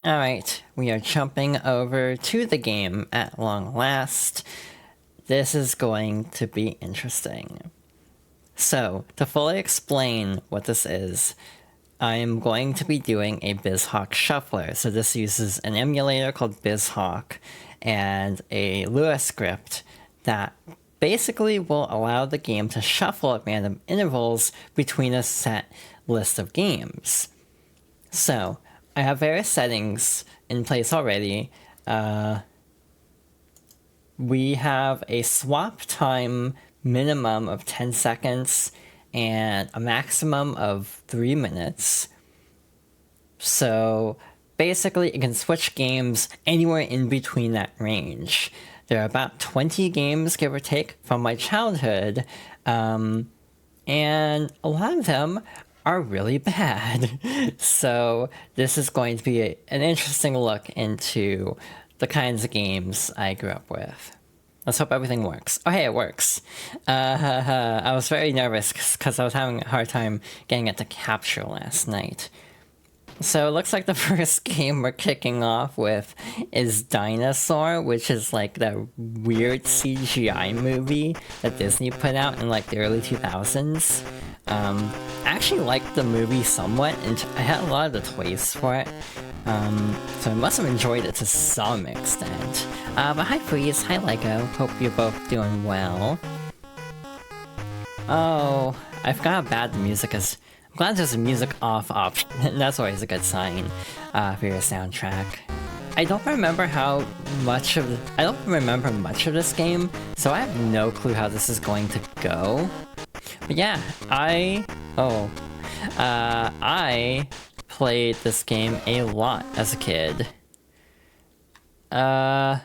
Alright, we are jumping over to the game at long last. This is going to be interesting. So, to fully explain what this is, I am going to be doing a Bizhawk shuffler. So this uses an emulator called Bizhawk and a Lua script that basically will allow the game to shuffle at random intervals between a set list of games. So, I have various settings in place already. We have a swap time minimum of 10 seconds and a maximum of 3 minutes. So basically it can switch games anywhere in between that range. There are about 20 games, give or take, from my childhood, and a lot of them are really bad. So this is going to be an interesting look into the kinds of games I grew up with. Let's hope everything works. Oh, hey, it works. I was very nervous because I was having a hard time getting it to capture last night. So it looks like the first game we're kicking off with is Dinosaur, which is like the weird CGI movie that Disney put out in like the early 2000s. I actually liked the movie somewhat, and I had a lot of the toys for it. So I must have enjoyed it to some extent. But hi Freeze, hi Lego, hope you're both doing well. Oh, I forgot how bad the music is. I'm glad there's a music off option. That's always a good sign for your soundtrack. I don't remember much of this game, so I have no clue how this is going to go. But yeah, I played this game a lot as a kid. Oh,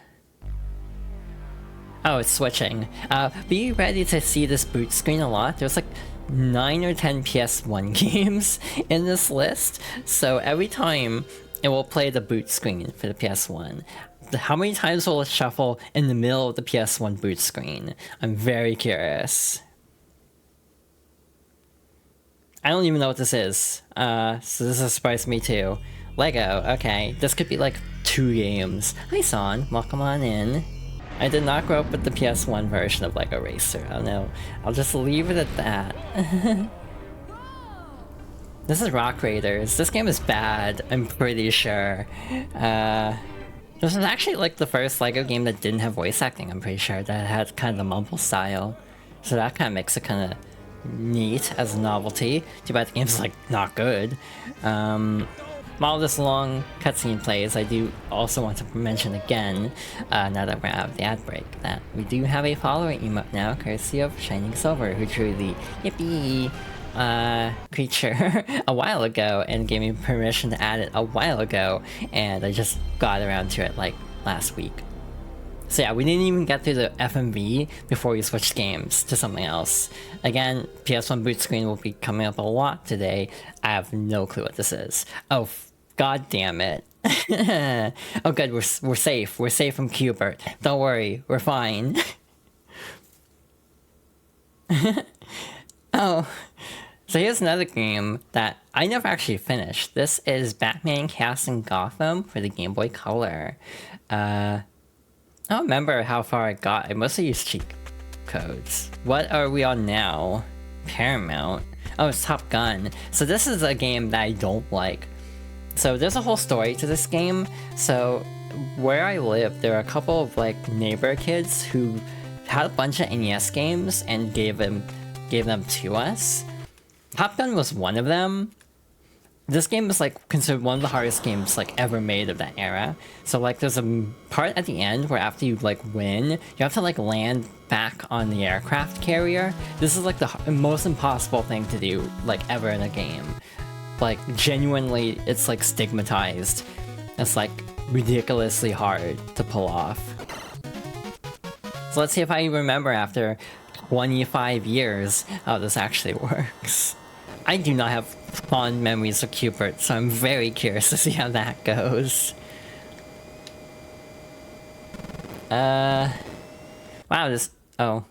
it's switching. Be ready to see this boot screen a lot. There's like 9 or 10 PS1 games in this list, so every time it will play the boot screen for the PS1. How many times will it shuffle in the middle of the PS1 boot screen? I'm very curious. I don't even know what this is, so this has surprised me too. Lego, okay, this could be like 2 games. Hi Son, welcome on in. I did not grow up with the PS1 version of Lego Racer. I don't know, I'll just leave it at that. This is Rock Raiders. This game is bad, I'm pretty sure. This was actually like the first Lego game that didn't have voice acting, I'm pretty sure, that had kind of the mumble style. So that kind of makes it kind of neat as a novelty. Too bad the game's like not good. While this long cutscene plays, I do also want to mention again, now that we're out of the ad break, that we do have a follower emote now, courtesy of Shining Silver, who drew the yippee creature a while ago and gave me permission to add it a while ago, and I just got around to it like last week. So yeah, we didn't even get through the FMV before we switched games to something else. Again, PS1 boot screen will be coming up a lot today. I have no clue what this is. Oh, god damn it. Oh good, we're safe. We're safe from Q-Bert. Don't worry, we're fine. Oh, so here's another game that I never actually finished. This is Batman Chaos in Gotham for the Game Boy Color. I don't remember how far I got. I mostly used cheat codes. What are we on now? Paramount. Oh, it's Top Gun. So this is a game that I don't like. So there's a whole story to this game. So where I live, there are a couple of like neighbor kids who had a bunch of NES games and gave them to us. Top Gun was one of them. This game is like considered one of the hardest games like ever made of that era. So like there's a part at the end where after you like win, you have to like land back on the aircraft carrier. This is like the most impossible thing to do like ever in a game. Like genuinely, it's like stigmatized. It's like ridiculously hard to pull off. So let's see if I remember after 25 years how this actually works. I do not have fond memories of Q-Bert, so I'm very curious to see how that goes. Wow, this... Oh.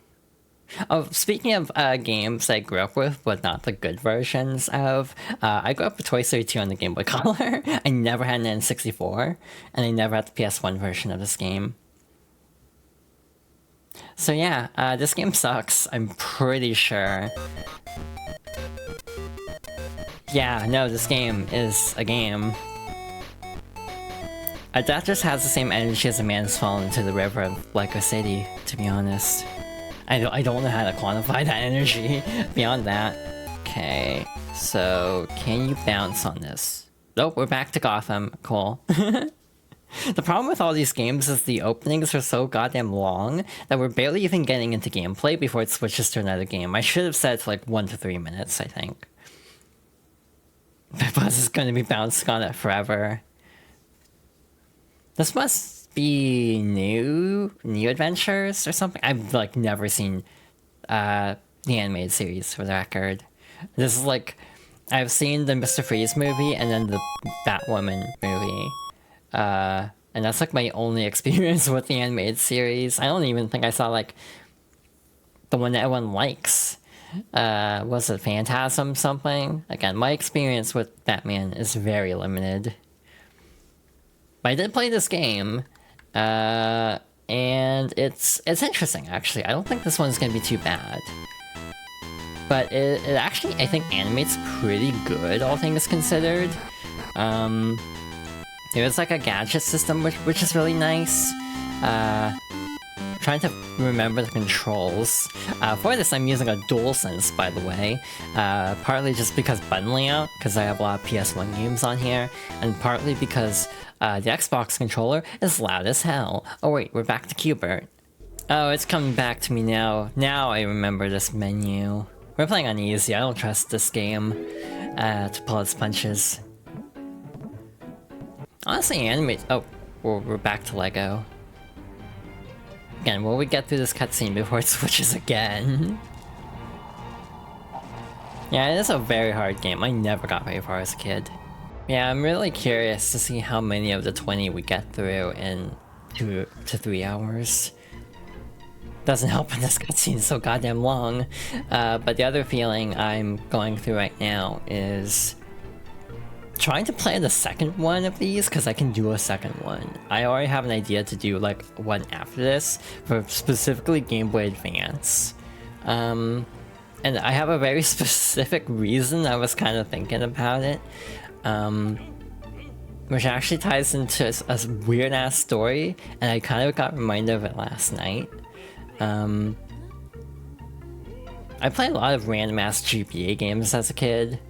Oh, speaking of games I grew up with, but not the good versions of, I grew up with Toy Story 2 on the Game Boy Color. I never had an N64, and I never had the PS1 version of this game. So yeah, this game sucks, I'm pretty sure. Yeah, no, this game is a game. That just has the same energy as a man has fallen into the river of Lego City, to be honest. I don't know how to quantify that energy beyond that. Okay, so can you bounce on this? Nope, we're back to Gotham. Cool. The problem with all these games is the openings are so goddamn long that we're barely even getting into gameplay before it switches to another game. I should have said to like 1 to 3 minutes, I think. My boss is going to be bouncing on it forever. This must be new adventures or something. I've like never seen the animated series, for the record. This is like, I've seen the Mr. Freeze movie and then the Batwoman movie. And that's like my only experience with the animated series. I don't even think I saw like the one that everyone likes. Was it Phantasm something? Again, my experience with Batman is very limited. But I did play this game, and it's interesting actually. I don't think this one's gonna be too bad. But it actually, I think, animates pretty good, all things considered. There's like a gadget system which is really nice. Trying to remember the controls. For this, I'm using a DualSense, by the way. Partly just because button layout, because I have a lot of PS1 games on here, and partly because the Xbox controller is loud as hell. Oh wait, we're back to Q-Bert. Oh, it's coming back to me now. Now I remember this menu. We're playing on easy. I don't trust this game to pull its punches. Honestly, animate. Oh, we're back to Lego. Again, will we get through this cutscene before it switches again? Yeah, it is a very hard game. I never got very far as a kid. Yeah, I'm really curious to see how many of the 20 we get through in 2 to 3 hours. Doesn't help when this cutscene is so goddamn long. But the other feeling I'm going through right now is trying to plan the second one of these, because I can do a second one. I already have an idea to do like one after this, for specifically Game Boy Advance. And I have a very specific reason I was kind of thinking about it. Which actually ties into a weird ass story, and I kind of got reminded of it last night. I played a lot of random ass GBA games as a kid.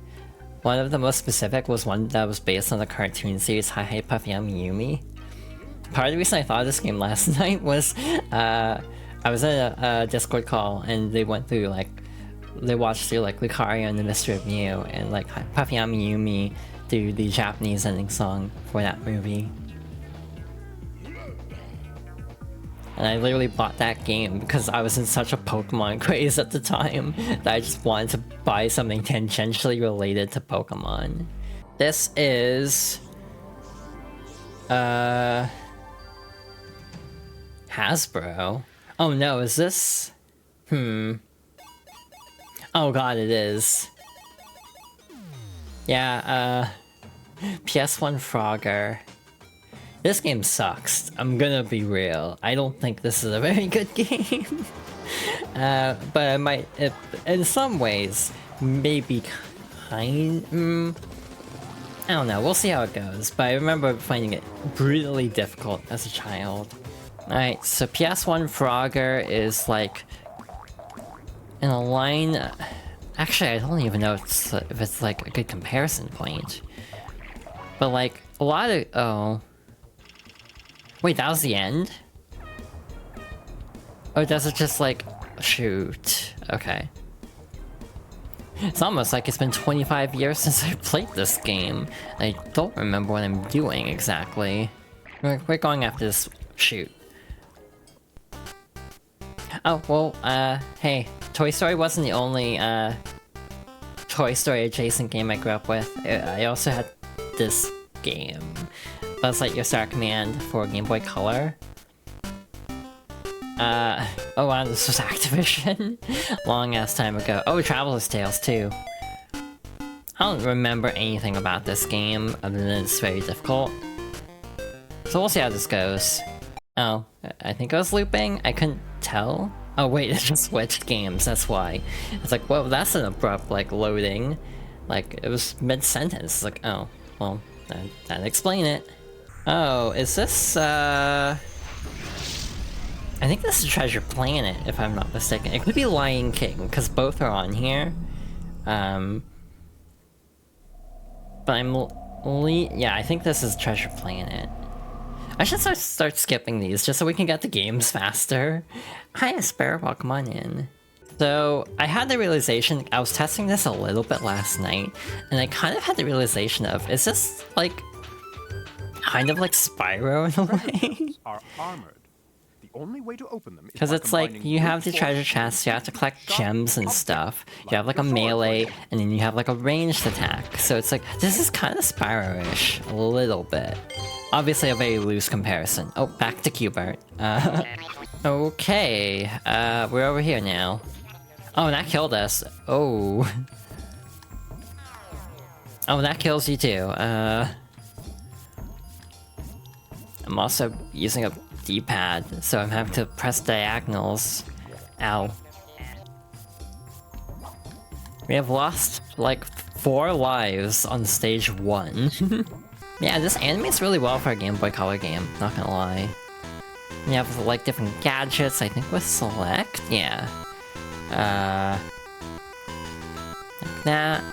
One of the most specific was one that was based on the cartoon series Hi Hi Puffy Yumi. Part of the reason I thought of this game last night was I was in a Discord call and they went through like, they watched through like Lucario and the Mystery of Mew and like Puffy Yumi do the Japanese ending song for that movie. And I literally bought that game because I was in such a Pokemon craze at the time that I just wanted to buy something tangentially related to Pokemon. This is Hasbro. Oh no, is this? Oh god, it is. Yeah, PS1 Frogger. This game sucks. I'm gonna be real. I don't think this is a very good game. But I might, in some ways, maybe kind. I don't know. We'll see how it goes. But I remember finding it brutally difficult as a child. Alright, so PS1 Frogger is like in a line. Actually, I don't even know if it's like a good comparison point. But like a lot of wait, that was the end? Or does it just like shoot? Okay. It's almost like it's been 25 years since I played this game. I don't remember what I'm doing exactly. We're going after this shoot. Oh, well, hey, Toy Story wasn't the only Toy Story adjacent game I grew up with. I also had this game. Buzz Lightyear Star Command for Game Boy Color. Oh wow, this was Activision. Long ass time ago. Oh, Traveler's Tales too. I don't remember anything about this game other than it's very difficult. So we'll see how this goes. Oh, I think I was looping? I couldn't tell? Oh wait, it just switched games, that's why. It's like, well, that's an abrupt, like, loading. Like, it was mid-sentence. Like, oh, well, that'd explain it. Oh, is this, I think this is Treasure Planet, if I'm not mistaken. It could be Lion King, because both are on here. But yeah, I think this is Treasure Planet. I should start skipping these, just so we can get the games faster. Hi, Sparrow, come on in. So, I had the realization, I was testing this a little bit last night, and I kind of had the realization of, is this, like, kind of like Spyro in a way? Are armored. The only way to open them is because it's like, you have the treasure chests, you have to collect gems and stuff, you have like a melee, and then you have like a ranged attack. So it's like, this is kind of Spyro-ish, a little bit. Obviously a very loose comparison. Oh, back to Q-Bert. Okay, we're over here now. Oh, that killed us. Oh. Oh, that kills you too. I'm also using a D-pad, so I'm having to press diagonals. Ow. We have lost, like, 4 lives on stage 1. Yeah, this animates really well for a Game Boy Color game, not gonna lie. You have, like, different gadgets, I think with Select? Yeah. Like that.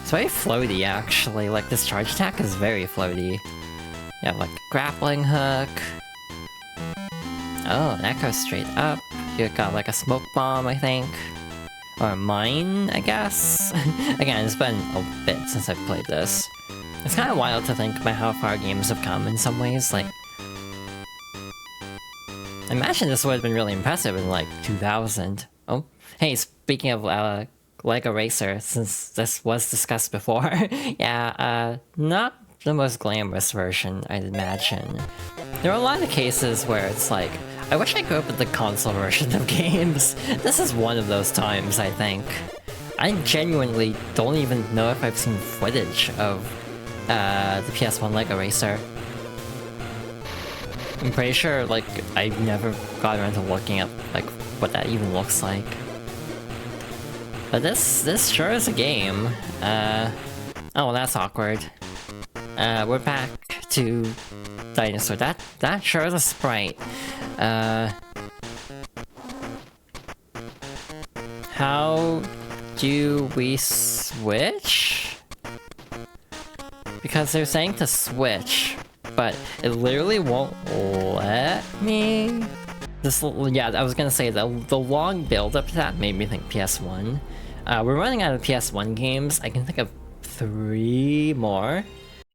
It's very floaty, actually. Like, this charge attack is very floaty. You have, like, a grappling hook. Oh, that goes straight up. You got, like, a smoke bomb, I think. Or a mine, I guess? Again, it's been a bit since I've played this. It's kind of wild to think about how far games have come in some ways, like... I imagine this would have been really impressive in, like, 2000. Oh, hey, speaking of, Lego Racer, since this was discussed before, yeah, not the most glamorous version, I'd imagine. There are a lot of cases where it's like, I wish I grew up with the console version of games. This is one of those times, I think. I genuinely don't even know if I've seen footage of the PS1 Lego Racer. I'm pretty sure, like, I never got around to looking up, like, what that even looks like. But this sure is a game. Oh, that's awkward. We're back to Dinosaur. That sure is a sprite. How do we switch? Because they're saying to switch, but it literally won't let me. Yeah, I was gonna say the long build up to that made me think PS1. We're running out of PS1 games. I can think of 3 more.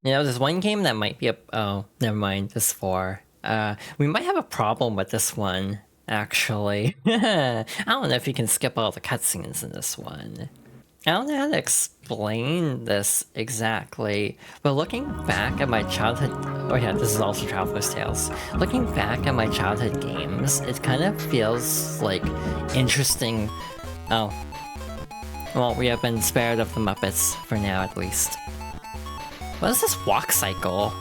You know, there's one game that might be a... Oh, never mind. There's 4. We might have a problem with this one, actually. I don't know if you can skip all the cutscenes in this one. I don't know how to explain this exactly, but looking back at my childhood... Oh yeah, this is also Traveler's Tales. Looking back at my childhood games, it kind of feels like interesting... Oh. Well, we have been spared of the Muppets, for now at least. What is this walk cycle?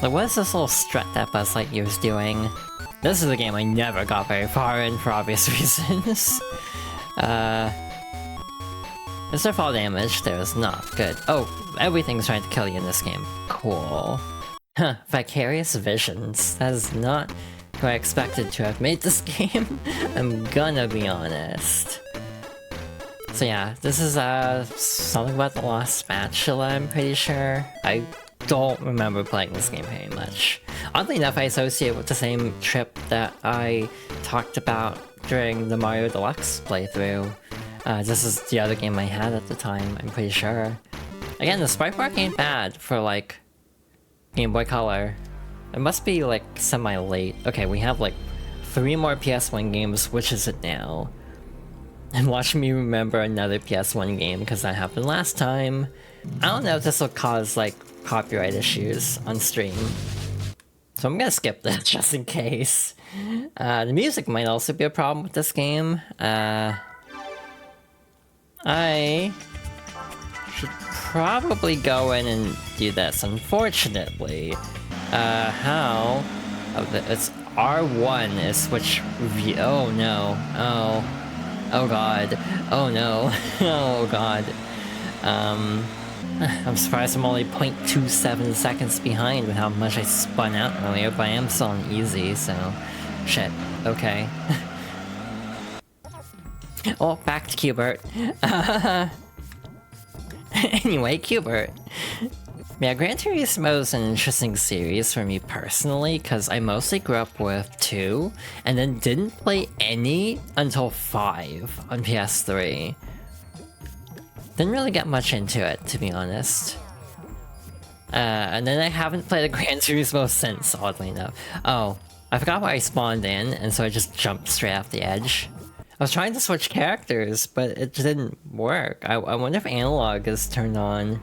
Like, what is this little strut that Buzz Lightyear's doing? This is a game I never got very far in for obvious reasons. Is there fall damage? There is not. Good. Oh, everything's trying to kill you in this game. Cool. Huh, Vicarious Visions. That is not who I expected to have made this game. I'm gonna be honest. So yeah, this is something about the Lost Spatula, I'm pretty sure. I don't remember playing this game very much. Oddly enough, I associate it with the same trip that I talked about during the Mario Deluxe playthrough. This is the other game I had at the time, I'm pretty sure. Again, the sprite work ain't bad for, like, Game Boy Color. It must be, like, semi-late. Okay, we have, like, 3 more PS1 games, which is it now? And watch me remember another PS1 game, because that happened last time. I don't know if this will cause, like, copyright issues on stream. So I'm gonna skip this just in case. The music might also be a problem with this game. I should probably go in and do this. Unfortunately, how? Oh, it's R1 is switch review. Oh no. Oh god. Oh no. Oh god. I'm surprised I'm only 0.27 seconds behind with how much I spun out earlier, but I am still on easy, so... Shit. Okay. Oh, back to Q-Bert. Anyway, Q-Bert. Yeah, Gran Turismo is an interesting series for me personally, because I mostly grew up with 2, and then didn't play any until 5 on PS3. Didn't really get much into it, to be honest. And then I haven't played a Gran Turismo since, oddly enough. Oh, I forgot where I spawned in, and so I just jumped straight off the edge. I was trying to switch characters, but it didn't work. I wonder if analog is turned on.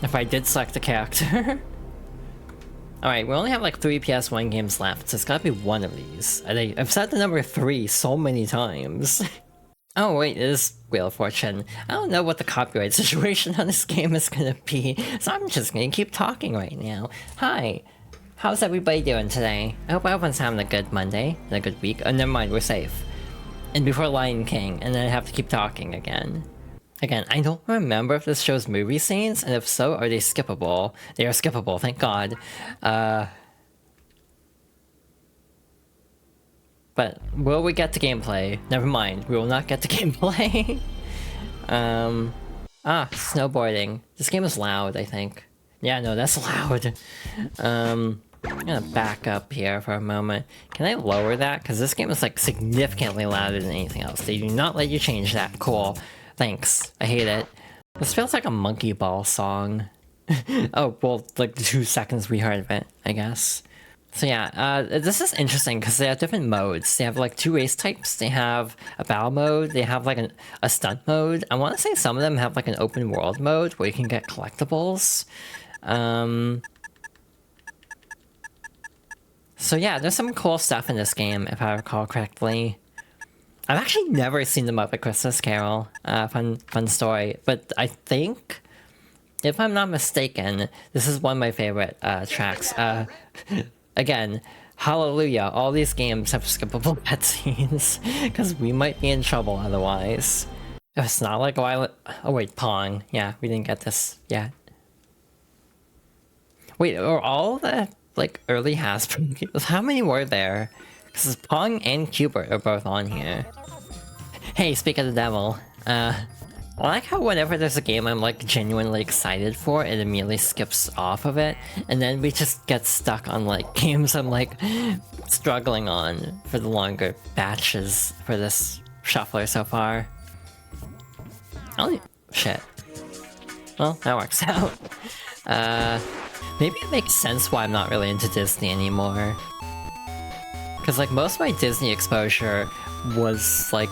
If I did select a character. Alright, we only have like 3 PS1 games left, so it's gotta be one of these. I've said the number 3 so many times. Oh wait, it is Wheel of Fortune. I don't know what the copyright situation on this game is gonna be, so I'm just gonna keep talking right now. Hi, how's everybody doing today? I hope everyone's having a good Monday and a good week. Oh, never mind, we're safe. And before Lion King, and then I have to keep talking again. Again, I don't remember if this shows movie scenes, and if so, are they skippable? They are skippable, thank god. But will we get to gameplay? Never mind, we will not get to gameplay. Snowboarding. This game is loud, I think. Yeah, no, that's loud. I'm gonna back up here for a moment. Can I lower that? Because this game is like significantly louder than anything else. They do not let you change that. Cool. Thanks. I hate it. This feels like a Monkey Ball song. Oh, well, like the 2 seconds we heard of it, I guess. So yeah, this is interesting because they have different modes. They have like 2 race types. They have a battle mode. They have like a stunt mode. I want to say some of them have like an open world mode where you can get collectibles. So yeah, there's some cool stuff in this game if I recall correctly. I've actually never seen the Muppet Christmas Carol. Fun story. But I think, if I'm not mistaken, this is one of my favorite tracks. Again, hallelujah, all these games have skippable cutscenes, because we might be in trouble otherwise. If it's not like oh wait, Pong. Yeah, we didn't get this yet. Wait, are all the, like, early Hasbro games? How many were there? Because Pong and Q-Bert are both on here. Hey, speak of the devil. I like how whenever there's a game I'm like genuinely excited for, it immediately skips off of it, and then we just get stuck on like games I'm like struggling on for the longer batches for this shuffler so far. Shit. Well, that works out. Maybe it makes sense why I'm not really into Disney anymore. Because like most of my Disney exposure was like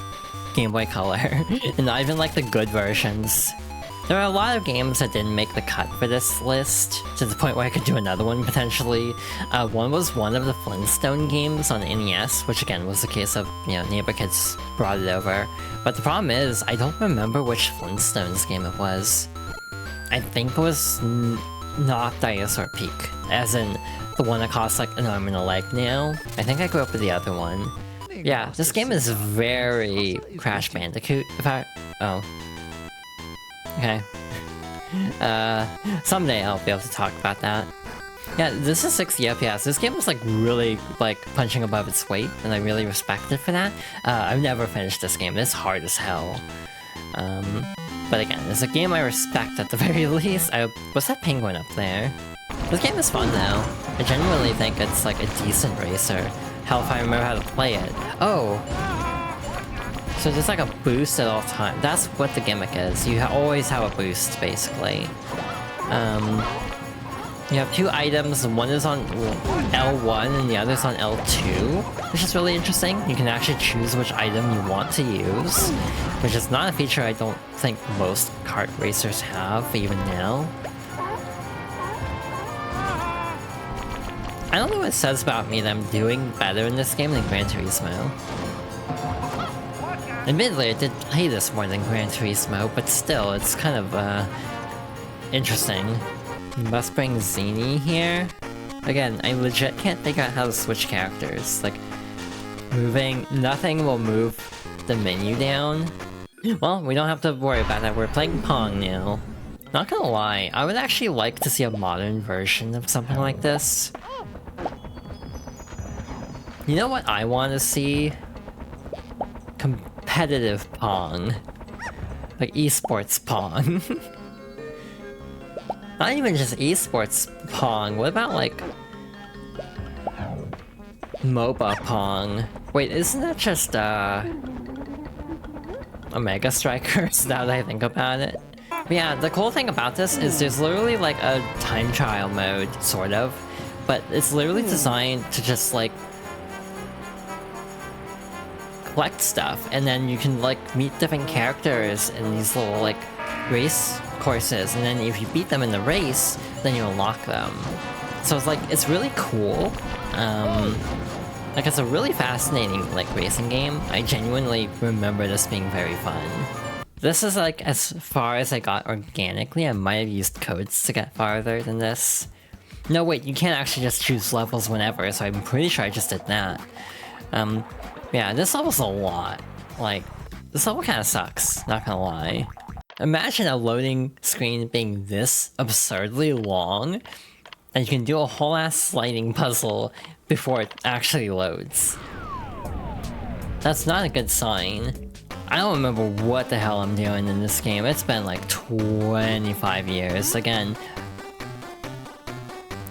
Game Boy Color, and not even like the good versions. There are a lot of games that didn't make the cut for this list, to the point where I could do another one potentially. One was one of the Flintstone games on NES, which again was the case of, you know, neighbor kids brought it over. But the problem is, I don't remember which Flintstones game it was. I think it was not Dinosaur Peak, as in the one that costs like an arm and a leg now. I think I grew up with the other one. Yeah, this game is very Crash Bandicoot. Oh. Okay. Someday I'll be able to talk about that. Yeah, this is 60 FPS. This game is like really like punching above its weight, and I really respect it for that. I've never finished this game. It's hard as hell. But again, it's a game I respect at the very least. What's that penguin up there? This game is fun though. I genuinely think it's like a decent racer. Hell, if I remember how to play it. Oh! So there's like a boost at all times. That's what the gimmick is. You always have a boost, basically. You have 2 items. One is on L1 and the other is on L2, which is really interesting. You can actually choose which item you want to use, which is not a feature I don't think most kart racers have, even now. I don't know what it says about me that I'm doing better in this game than Gran Turismo. Admittedly, I did play this more than Gran Turismo, but still, it's kind of, interesting. Must bring Zini here. Again, I legit can't figure out how to switch characters. Like, nothing will move the menu down. Well, we don't have to worry about that, we're playing Pong now. Not gonna lie, I would actually like to see a modern version of something like this. You know what I want to see? Competitive Pong. Like esports Pong. Not even just esports Pong, what about like... MOBA Pong? Wait, isn't that just Omega Strikers now that I think about it? But yeah, the cool thing about this is there's literally like a time trial mode, sort of. But it's literally designed to just like... collect stuff, and then you can like meet different characters in these little like race courses, and then if you beat them in the race, then you unlock them. So it's like, it's really cool. Like it's a really fascinating like racing game. I genuinely remember this being very fun. This is like as far as I got organically. I might have used codes to get farther than this. No wait, you can't actually just choose levels whenever, so I'm pretty sure I just did that. Yeah, this level's a lot. Like, this level kinda sucks, not gonna lie. Imagine a loading screen being this absurdly long, and you can do a whole ass sliding puzzle before it actually loads. That's not a good sign. I don't remember what the hell I'm doing in this game. It's been like 25 years. Again,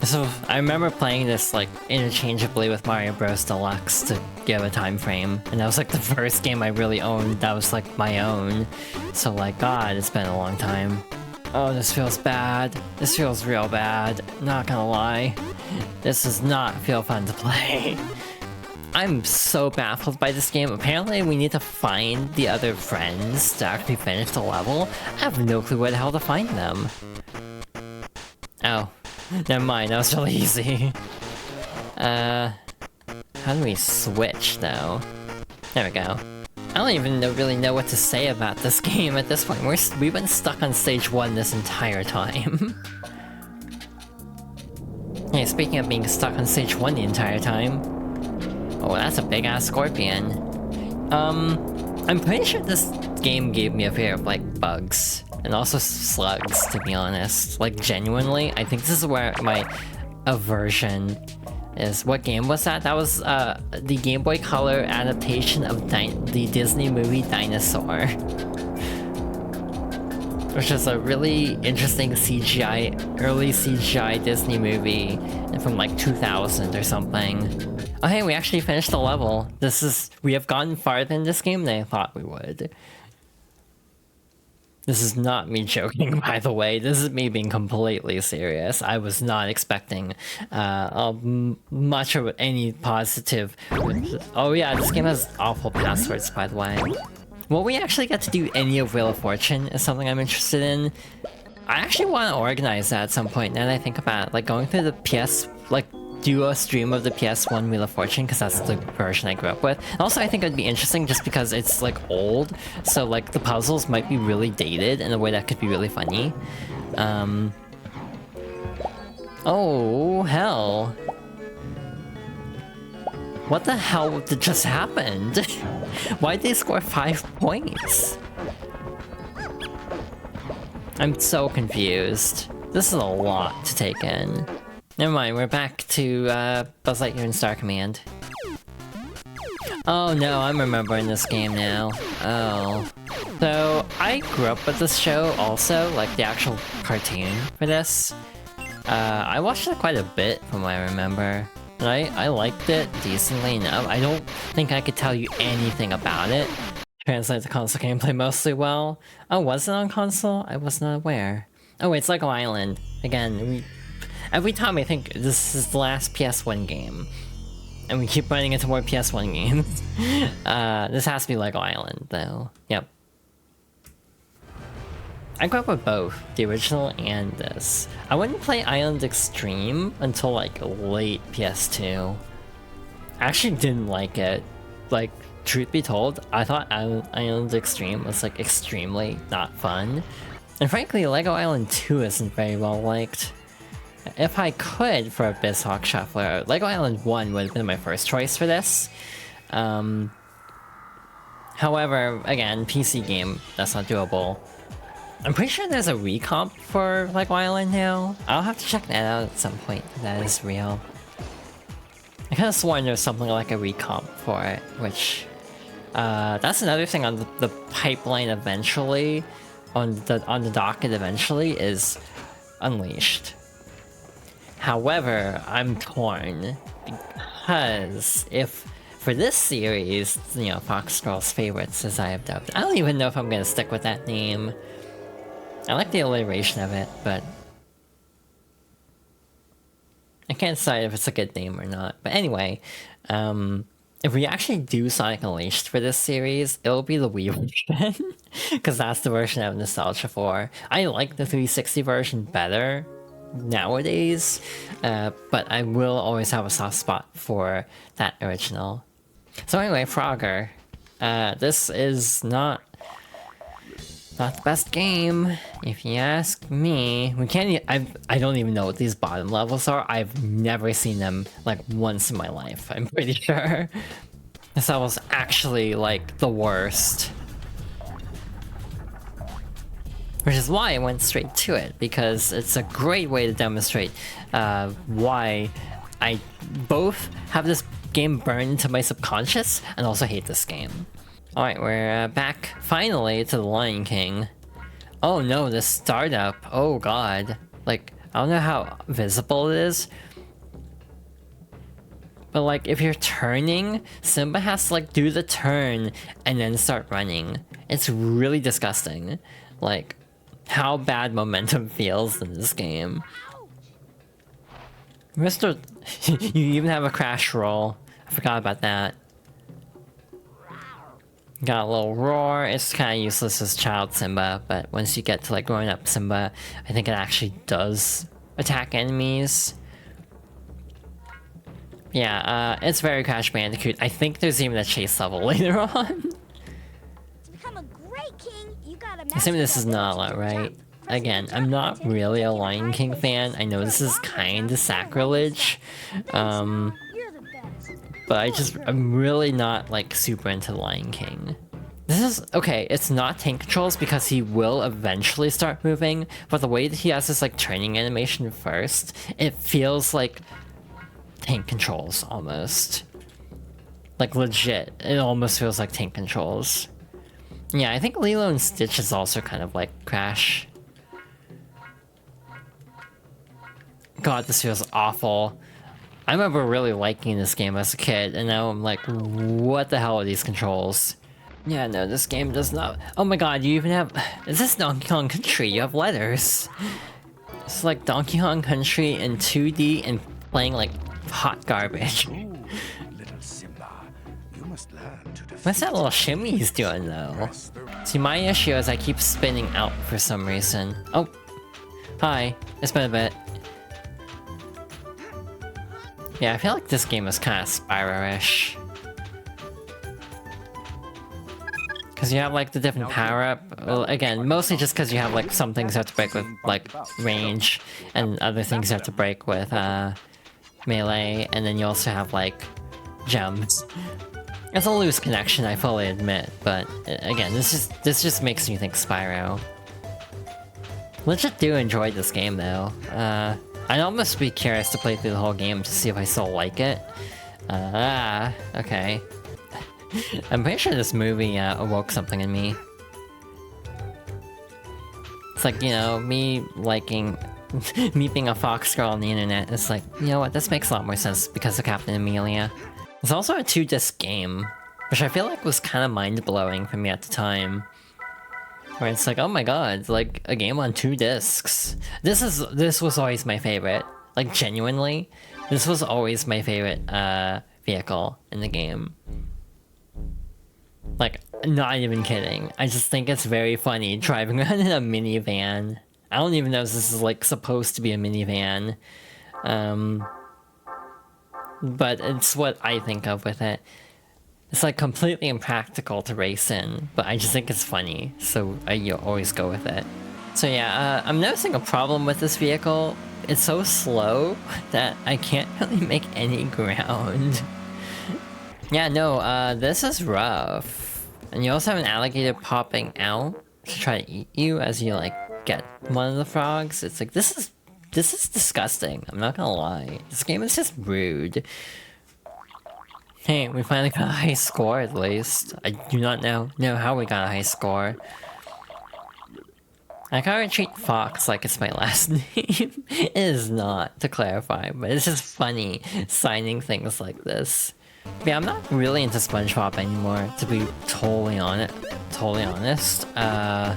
so I remember playing this like interchangeably with Mario Bros. Deluxe to give a time frame, and that was like the first game I really owned that was like my own. So like, God, it's been a long time. Oh, this feels bad. This feels real bad. Not gonna lie. This does not feel fun to play. I'm so baffled by this game. Apparently we need to find the other friends to actually finish the level. I have no clue where the hell to find them. Oh. Never mind, that was really easy. How do we switch, though? There we go. I don't even really know what to say about this game at this point. We've been stuck on stage 1 this entire time. Hey, speaking of being stuck on stage 1 the entire time... Oh, that's a big-ass scorpion. I'm pretty sure this game gave me a fear of, like, bugs. And also slugs, to be honest. Like, genuinely, I think this is where my aversion is. What game was that? That was the Game Boy Color adaptation of the Disney movie Dinosaur. Which is a really interesting CGI, early CGI Disney movie from like 2000 or something. Oh hey, we actually finished the level. We have gotten farther in this game than I thought we would. This is not me joking, by the way. This is me being completely serious. I was not expecting much of any positive... Oh yeah, this game has awful passwords, by the way. Will we actually get to do any of Wheel of Fortune is something I'm interested in. I actually want to organize that at some point, now that I think about it. Like, going through the PS... Like, do a stream of the PS1 Wheel of Fortune, because that's the version I grew up with. Also, I think it'd be interesting just because it's, like, old, so, like, the puzzles might be really dated in a way that could be really funny. Oh, hell. What the hell just happened? Why'd they score 5 points? I'm so confused. This is a lot to take in. Never mind, we're back to Buzz Lightyear and Star Command. Oh no, I'm remembering this game now. Oh. So, I grew up with this show also, like the actual cartoon for this. I watched it quite a bit from what I remember. And I liked it decently enough. I don't think I could tell you anything about it. Translate the console gameplay mostly well. Oh, was it on console? I was not aware. Oh, it's Lego Island. Again, every time I think this is the last PS1 game, and we keep running into more PS1 games. This has to be Lego Island, though. Yep. I grew up with both, the original and this. I wouldn't play Island Extreme until like late PS2. I actually didn't like it. Like, truth be told, I thought Island Extreme was like extremely not fun. And frankly, Lego Island 2 isn't very well liked. If I could for a Bizhawk shuffler, Lego Island 1 would have been my first choice for this. However, again, PC game, that's not doable. I'm pretty sure there's a recomp for Lego Island now. I'll have to check that out at some point if that is real. I kind of sworn there was something like a recomp for it, which... that's another thing on the pipeline eventually, on the docket eventually, is Unleashed. However, I'm torn, because if... For this series, you know, Fox Girls Favorites, as I have dubbed, I don't even know if I'm gonna stick with that name. I like the alliteration of it, but I can't decide if it's a good name or not. But anyway, if we actually do Sonic Unleashed for this series, it'll be the Wii version, because that's the version I have nostalgia for. I like the 360 version better nowadays, but I will always have a soft spot for that original. So anyway, Frogger, this is not the best game, if you ask me. We can't. I don't even know what these bottom levels are. I've never seen them like once in my life. I'm pretty sure this level's actually like the worst, which is why I went straight to it, because it's a great way to demonstrate why I both have this game burned into my subconscious and also hate this game. Alright, we're back finally to the Lion King. Oh no, the startup. Oh god. Like, I don't know how visible it is, but like if you're turning, Simba has to like do the turn and then start running. It's really disgusting. Like, how bad momentum feels in this game. Mr. You even have a crash roll. I forgot about that. Got a little roar. It's kind of useless as child Simba, but once you get to like growing up Simba, I think it actually does attack enemies. Yeah, it's very Crash Bandicoot. I think there's even a chase level later on. To become a great king, you gotta Assuming this is Nala, right? Again, I'm not really a Lion King fan. I know this is kind of sacrilege. But I'm really not like super into Lion King. This is, okay, it's not tank controls because he will eventually start moving, but the way that he has this like turning animation first, it feels like tank controls almost. Like legit, it almost feels like tank controls. Yeah, I think Lilo and Stitch is also kind of like Crash. God, this feels awful. I remember really liking this game as a kid, and now I'm like, what the hell are these controls? Yeah, no, this game does not... Oh my god, you even have... Is this Donkey Kong Country? You have letters. It's like Donkey Kong Country in 2D and playing like hot garbage. Ooh, little Simba, you must learn to defeat. What's that little shimmy he's doing though? See, my issue is I keep spinning out for some reason. Oh, hi. It's been a bit. Yeah, I feel like this game is kind of Spyro-ish. Because you have like the different power-up. Well, again, mostly just because you have like some things you have to break with like range, and other things you have to break with melee, and then you also have like gems. It's a loose connection, I fully admit, but again, this just makes me think Spyro. Legit do enjoy this game though. I'd almost be curious to play through the whole game to see if I still like it. Okay. I'm pretty sure this movie awoke something in me. It's like, you know, me liking... me being a fox girl on the internet. It's like, you know what, this makes a lot more sense because of Captain Amelia. It's also a 2-disc game, which I feel like was kind of mind-blowing for me at the time. Where it's like, oh my god, like, a game on 2 discs. This was always my favorite. Like, genuinely, this was always my favorite vehicle in the game. Like, Not even kidding. I just think it's very funny driving around in a minivan. I don't even know if this is like supposed to be a minivan. But it's what I think of with it. It's like completely impractical to race in, but I just think it's funny, so you always go with it. So yeah, I'm noticing a problem with this vehicle. It's so slow that I can't really make any ground. Yeah, no, this is rough. And you also have an alligator popping out to try to eat you as you like get one of the frogs. It's like, this is disgusting, I'm not gonna lie. This game is just rude. Hey, we finally got a high score at least. I do not know how we got a high score. I kinda treat Fox like it's my last name. It is not, to clarify, but it's just funny signing things like this. But yeah, I'm not really into SpongeBob anymore, to be totally honest. I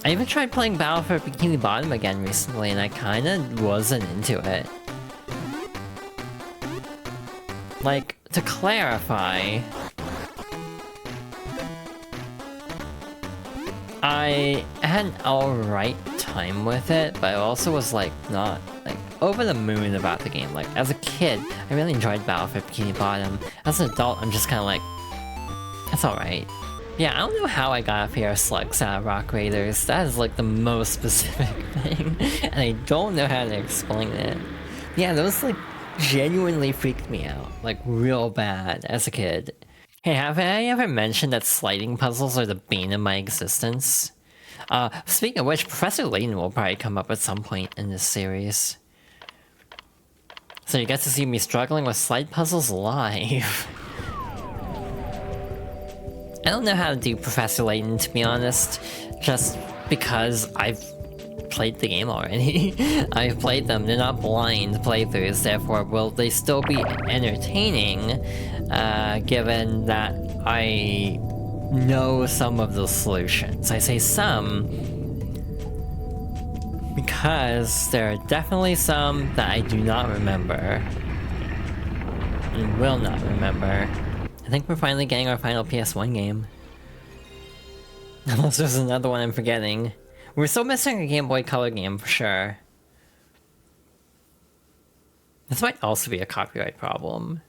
even tried playing Battle for Bikini Bottom again recently, and I kinda wasn't into it. Like, to clarify, I had an alright time with it, but I also was like, not like over the moon about the game. Like, as a kid, I really enjoyed Battle for Bikini Bottom. As an adult, I'm just kinda like, that's alright. Yeah, I don't know how I got a pair of slugs out of Rock Raiders. That is like the most specific thing, and I don't know how to explain it. Yeah, those like genuinely freaked me out, like real bad as a kid. Hey, have I ever mentioned that sliding puzzles are the bane of my existence? Speaking of which, Professor Layton will probably come up at some point in this series. So you get to see me struggling with slide puzzles live. I don't know how to do Professor Layton, to be honest, just because I've played the game already. I've played them, they're not blind playthroughs, therefore will they still be entertaining, given that I know some of the solutions. I say some, because there are definitely some that I do not remember, and will not remember. I think we're finally getting our final PS1 game. Unless there's another one I'm forgetting. We're still missing a Game Boy Color game for sure. This might also be a copyright problem.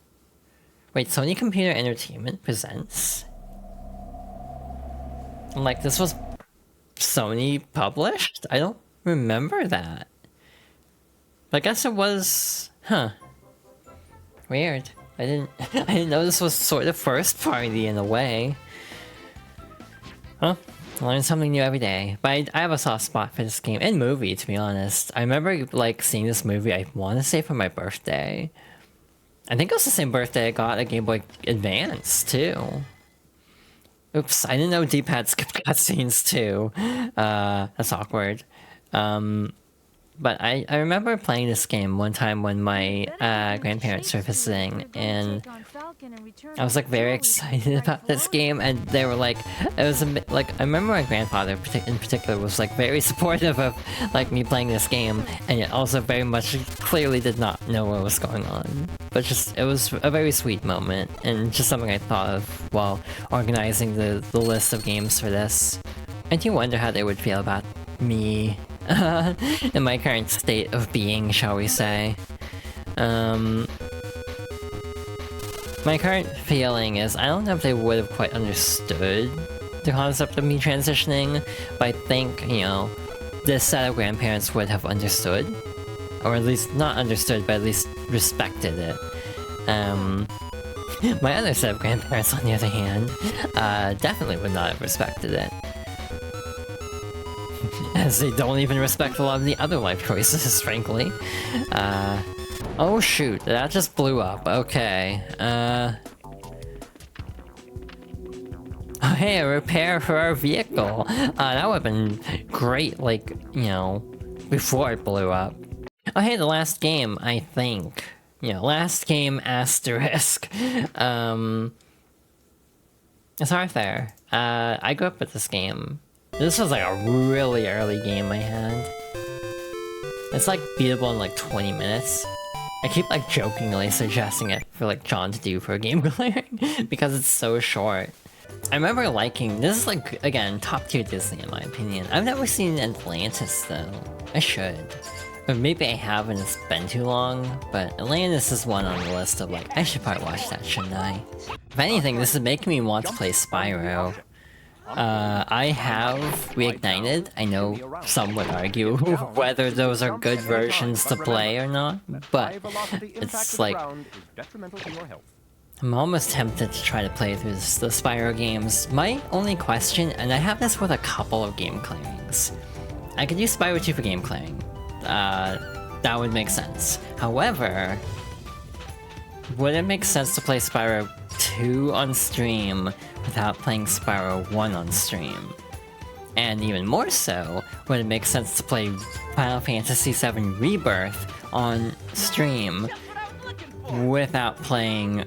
Wait, Sony Computer Entertainment presents? Like, this was Sony published? I don't remember that. But I guess it was... Huh. Weird. I didn't know this was sort of first party in a way. Huh? Learn something new every day. But I have a soft spot for this game and movie, to be honest. I remember like seeing this movie, I want to say for my birthday. I think it was the same birthday I got a Game Boy Advance too. Oops, I didn't know D-pad skipped cutscenes too. That's awkward. But I remember playing this game one time when my grandparents were visiting, and I was like very excited about this game, and they were like, it was like, I remember my grandfather in particular was like very supportive of like me playing this game, and yet also very much clearly did not know what was going on. But just, it was a very sweet moment, and just something I thought of while organizing the list of games for this. I do wonder how they would feel about me in my current state of being, shall we say. My current feeling is, I don't know if they would have quite understood the concept of me transitioning, but I think, you know, this set of grandparents would have understood. Or at least not understood, but at least respected it. My other set of grandparents, on the other hand, definitely would not have respected it. As they don't even respect a lot of the other life choices, frankly. Oh shoot, that just blew up, okay. Oh hey, a repair for our vehicle! That would've been great, like, you know, before it blew up. Oh hey, the last game, I think. You know, last game asterisk. It's Arthur. I grew up with this game. This was like a really early game I had. It's like beatable in like 20 minutes. I keep like jokingly suggesting it for like John to do for a game clearing because it's so short. I remember liking this is like again top tier Disney in my opinion. I've never seen Atlantis though. I should. Or maybe I have and it's been too long, but Atlantis is one on the list of like, I should probably watch that, shouldn't I? If anything, this is making me want to play Spyro. I have Reignited. I know some would argue whether those are good versions to play or not, but it's like... I'm almost tempted to try to play through the Spyro games. My only question, and I have this with a couple of game clearings, I could use Spyro 2 for game clearing. That would make sense. However, would it make sense to play Spyro 2 on stream without playing Spyro 1 on stream? And even more so, would it make sense to play Final Fantasy VII Rebirth on stream without playing,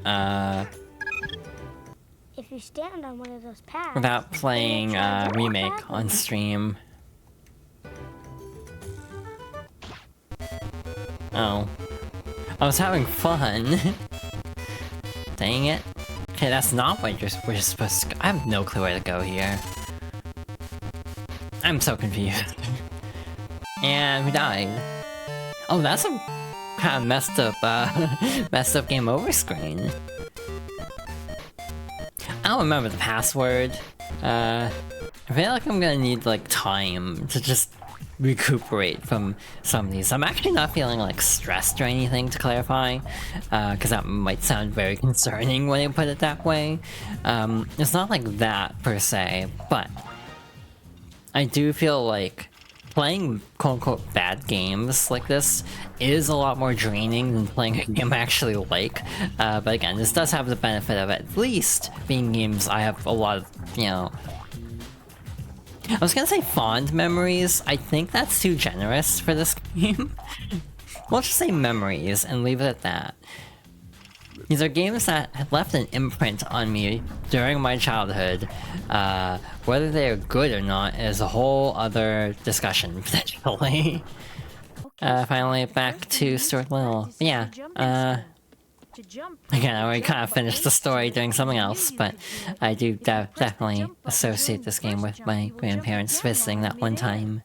If you stand on one of those paths, without playing, Remake on stream? Oh. I was having fun. Dang it. Okay, that's not what we're supposed to go. I have no clue where to go here. I'm so confused. And we died. Oh, that's a kind of messed up game over screen. I don't remember the password. I feel like I'm gonna need like time to just recuperate from some of these. I'm actually not feeling like stressed or anything, to clarify, because that might sound very concerning when I put it that way. It's not like that per se, but I do feel like playing quote-unquote bad games like this is a lot more draining than playing a game I actually like. But again, this does have the benefit of at least being games I have a lot of, you know... I was gonna say fond memories. I think that's too generous for this game. We'll just say memories and leave it at that. These are games that have left an imprint on me during my childhood. Whether they're good or not is a whole other discussion, potentially. Finally back to Stuart Little. But yeah, again, I already kind of finished the story doing something else, but I do definitely associate this game with my grandparents visiting that one time.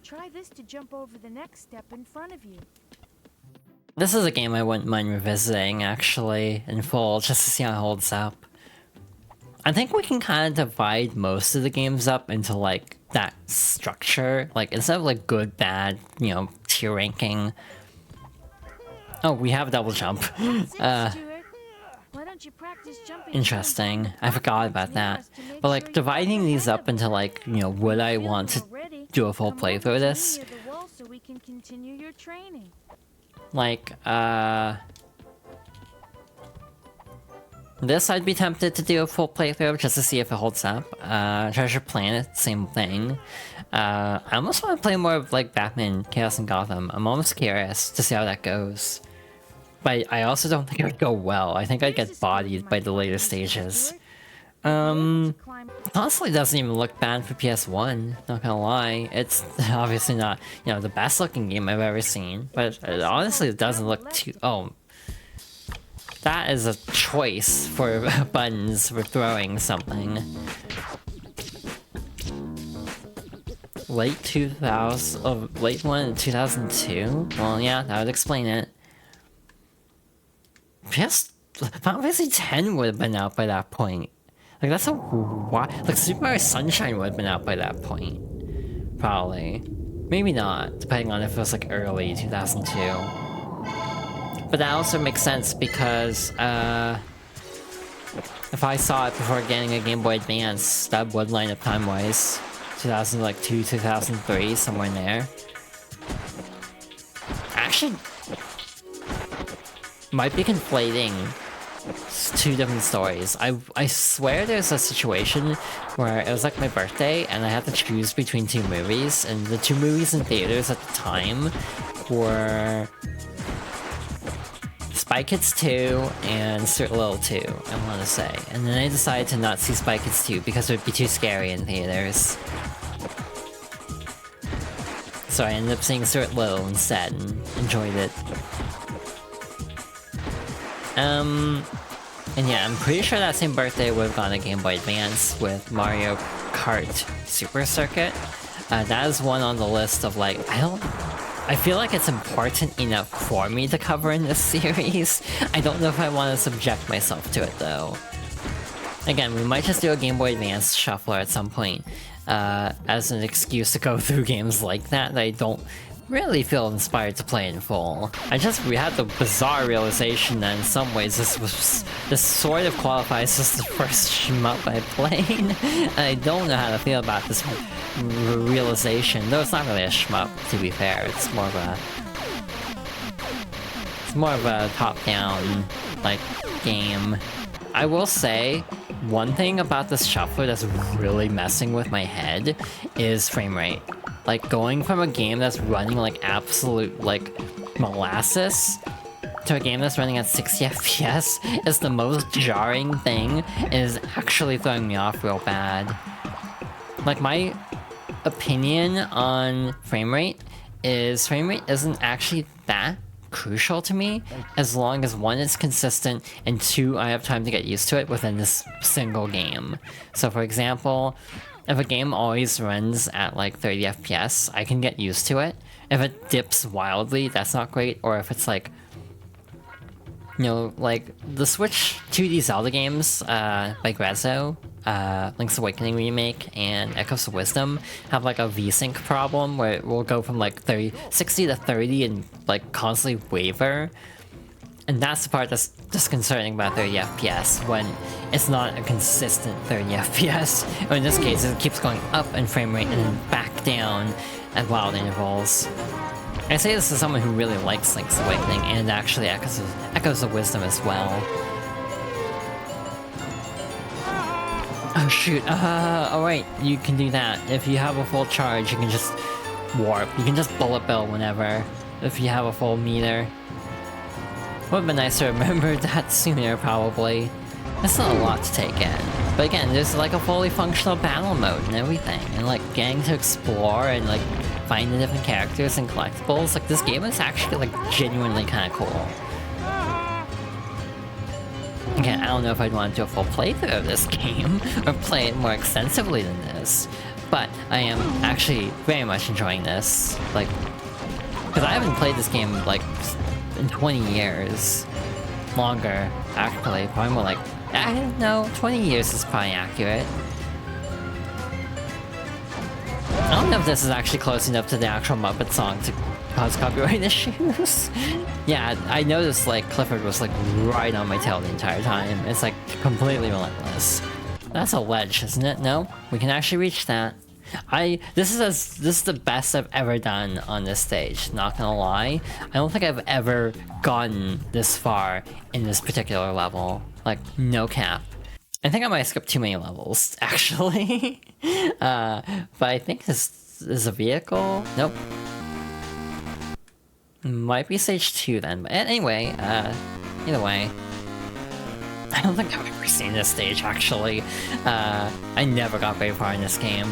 Try this to jump over the next step in front of you. This is a game I wouldn't mind revisiting, actually, in full, just to see how it holds up. I think we can kind of divide most of the games up into, like, that structure. Like, instead of, like, good, bad, you know, tier ranking. Oh, we have a double jump. Interesting. I forgot about that. But, like, dividing these up into, like, you know, would I want to do a full playthrough of this? Like, this I'd be tempted to do a full playthrough just to see if it holds up. Treasure Planet, same thing. I almost want to play more of, like, Batman, Chaos and Gotham. I'm almost curious to see how that goes. But I also don't think it would go well. I think I'd get bodied by the later stages. Honestly, doesn't even look bad for PS1, not gonna lie. It's obviously not, you know, the best looking game I've ever seen, but honestly it doesn't look too... Oh. That is a choice for buttons for throwing something. Late 2000... Oh, late one in 2002? Well, yeah, that would explain it. Final Fantasy X would have been out by that point. Like, that's a why. Like, Super Mario Sunshine would have been out by that point. Probably. Maybe not, depending on if it was, like, early 2002. But that also makes sense because, if I saw it before getting a Game Boy Advance, that would line up time-wise. 2002, 2003, somewhere in there. Actually, might be conflating two different stories. I swear there's a situation where it was like my birthday and I had to choose between two movies, and the two movies in theaters at the time were Spy Kids 2 and Stuart Little 2, I want to say. And then I decided to not see Spy Kids 2 because it would be too scary in theaters. So I ended up seeing Stuart Little instead and enjoyed it. And yeah, I'm pretty sure that same birthday would have gone a Game Boy Advance with Mario Kart Super Circuit. That is one on the list of like, I feel like it's important enough for me to cover in this series. I don't know if I want to subject myself to it though. Again, we might just do a Game Boy Advance shuffler at some point as an excuse to go through games like that I don't really feel inspired to play in full. We had the bizarre realization that in some ways this sort of qualifies as the first shmup I played. I don't know how to feel about this realization, though it's not really a shmup, to be fair. It's more of a top-down like game. I will say, one thing about this shuffler that's really messing with my head is frame rate. Like, going from a game that's running like absolute like molasses to a game that's running at 60 FPS is the most jarring thing, and is actually throwing me off real bad. Like, my opinion on frame rate isn't actually that crucial to me, as long as one, it's consistent, and two, I have time to get used to it within this single game. So for example, if a game always runs at like 30 FPS, I can get used to it. If it dips wildly, that's not great. Or if it's like, you know, like the Switch 2D Zelda games, like Rezo, Link's Awakening Remake, and Echoes of Wisdom have like a VSync problem where it will go from like 60 to 30 and like constantly waver. And that's the part that's disconcerting about 30 FPS, when it's not a consistent 30 FPS. Or in this case, it keeps going up in frame rate and then back down at wild intervals. I say this as someone who really likes Link's Awakening and actually Echoes of Wisdom as well. Oh shoot, alright, you can do that. If you have a full charge, you can just warp. You can just bullet bill whenever, if you have a full meter. Would've been nice to remember that sooner, probably. It's not a lot to take in. But again, there's like a fully functional battle mode and everything, and like getting to explore and like find the different characters and collectibles. Like, this game is actually like genuinely kind of cool. Again, I don't know if I'd want to do a full playthrough of this game, or play it more extensively than this, but I am actually very much enjoying this. Like, because I haven't played this game like in 20 years. Longer, actually. Probably more like, I don't know, 20 years is probably accurate. I don't know if this is actually close enough to the actual Muppet song to cause copyright issues. Yeah, I noticed like Clifford was like right on my tail the entire time. It's like completely relentless. That's a ledge, isn't it? No? We can actually reach that. This is the best I've ever done on this stage, not gonna lie. I don't think I've ever gotten this far in this particular level. Like, no cap. I think I might skip too many levels, actually. But I think this is a vehicle. Nope. Might be stage 2 then, but anyway, either way. I don't think I've ever seen this stage, actually. I never got very far in this game.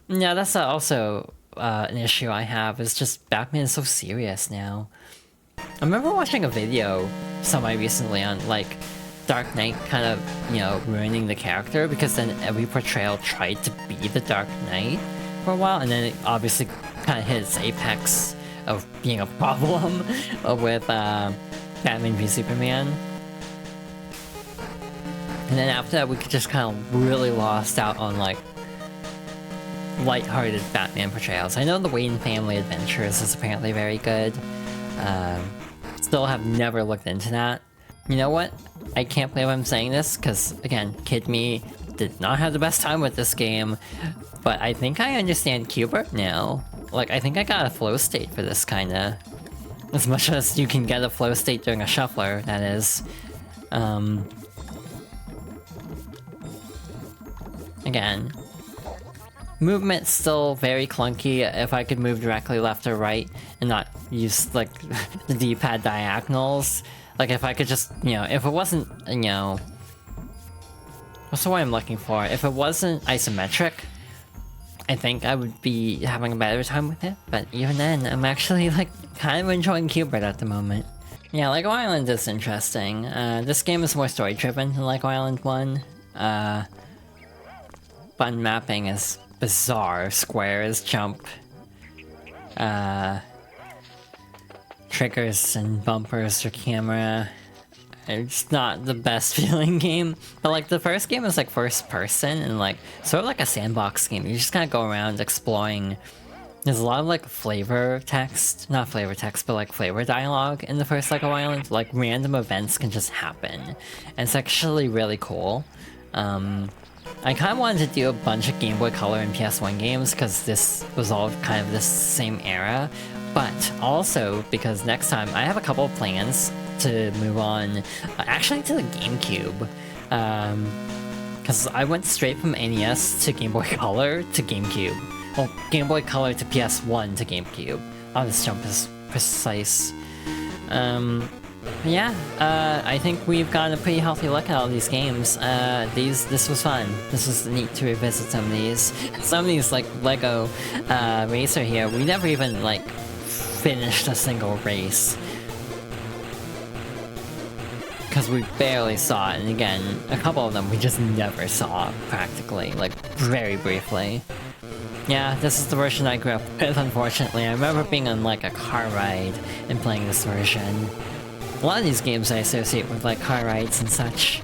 Yeah, that's also an issue I have, is just Batman is so serious now. I remember watching a video semi-recently on, like, Dark Knight kind of, you know, ruining the character, because then every portrayal tried to be the Dark Knight for a while, and then it obviously kind of hit its apex of being a problem with Batman v Superman. And then after that, we just kind of really lost out on, like, light-hearted Batman portrayals. I know the Wayne Family Adventures is apparently very good. Still have never looked into that. You know what? I can't believe I'm saying this, because, again, Kid Me did not have the best time with this game, but I think I understand Q-Bert now. Like, I think I got a flow state for this, kinda. As much as you can get a flow state during a shuffler, that is. Again, movement's still very clunky. If I could move directly left or right and not use, like, the D-pad diagonals. Like, if I could just, you know, if it wasn't, you know... What's the word I'm looking for? If it wasn't isometric, I think I would be having a better time with it. But even then, I'm actually, like, kind of enjoying Q-Bert at the moment. Yeah, Lego Island is interesting. This game is more story-driven than Lego Island 1. Button mapping is bizarre. Squares, jump, triggers and bumpers for camera. It's not the best feeling game, but like the first game is like first person and like sort of like a sandbox game. You just kind of go around exploring. There's a lot of like flavor text, not flavor text, but like flavor dialogue in the first Lego Island. Like random events can just happen, and it's actually really cool. I kind of wanted to do a bunch of Game Boy Color and PS1 games because this was all kind of this same era, but also because next time I have a couple of plans to move on, actually to the GameCube, because I went straight from NES to Game Boy Color to GameCube. Well, Game Boy Color to PS1 to GameCube. Oh, this jump is precise. Yeah, I think we've gotten a pretty healthy look at all these games. This was fun. This was neat to revisit some of these. Some of these, like Lego Racer here, we never even, like, finished a single race. Because we barely saw it, and again, a couple of them we just never saw, practically, like, very briefly. Yeah, this is the version I grew up with, unfortunately. I remember being on, like, a car ride and playing this version. A lot of these games I associate with, like, car rides and such.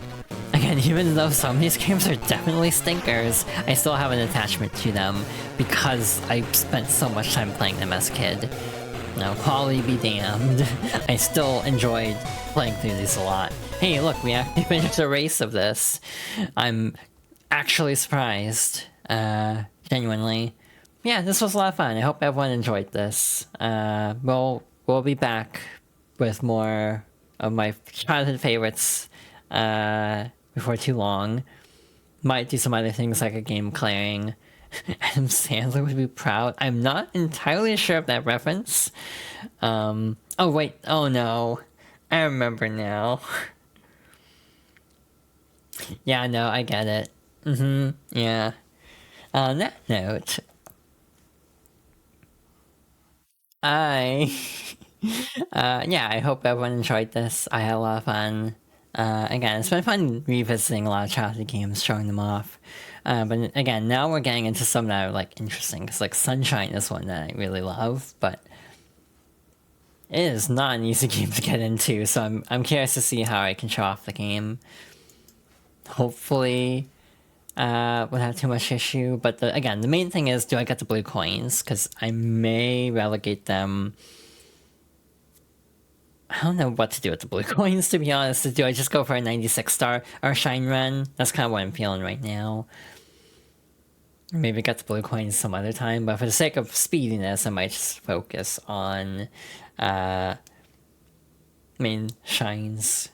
Again, even though some of these games are definitely stinkers, I still have an attachment to them because I spent so much time playing them as a kid. Now, quality be damned. I still enjoyed playing through these a lot. Hey, look, we actually finished a race of this. I'm actually surprised. Genuinely. Yeah, this was a lot of fun. I hope everyone enjoyed this. We'll be back with more of my childhood favorites before too long. Might do some other things like a game clearing. Adam Sandler would be proud. I'm not entirely sure of that reference. Oh wait, oh no. I remember now. Yeah, no, I get it. Yeah. On that note, yeah, I hope everyone enjoyed this. I had a lot of fun. Again, it's been fun revisiting a lot of childhood games, showing them off. But again, now we're getting into some that are like interesting, because like Sunshine is one that I really love, but it is not an easy game to get into, so I'm curious to see how I can show off the game. Hopefully, without too much issue, but again, the main thing is, do I get the blue coins? Because I may relegate them. I don't know what to do with the blue coins, to be honest. Do I just go for a 96 star or shine run? That's kind of what I'm feeling right now. Maybe get the blue coins some other time, but for the sake of speediness, I might just focus on main shines.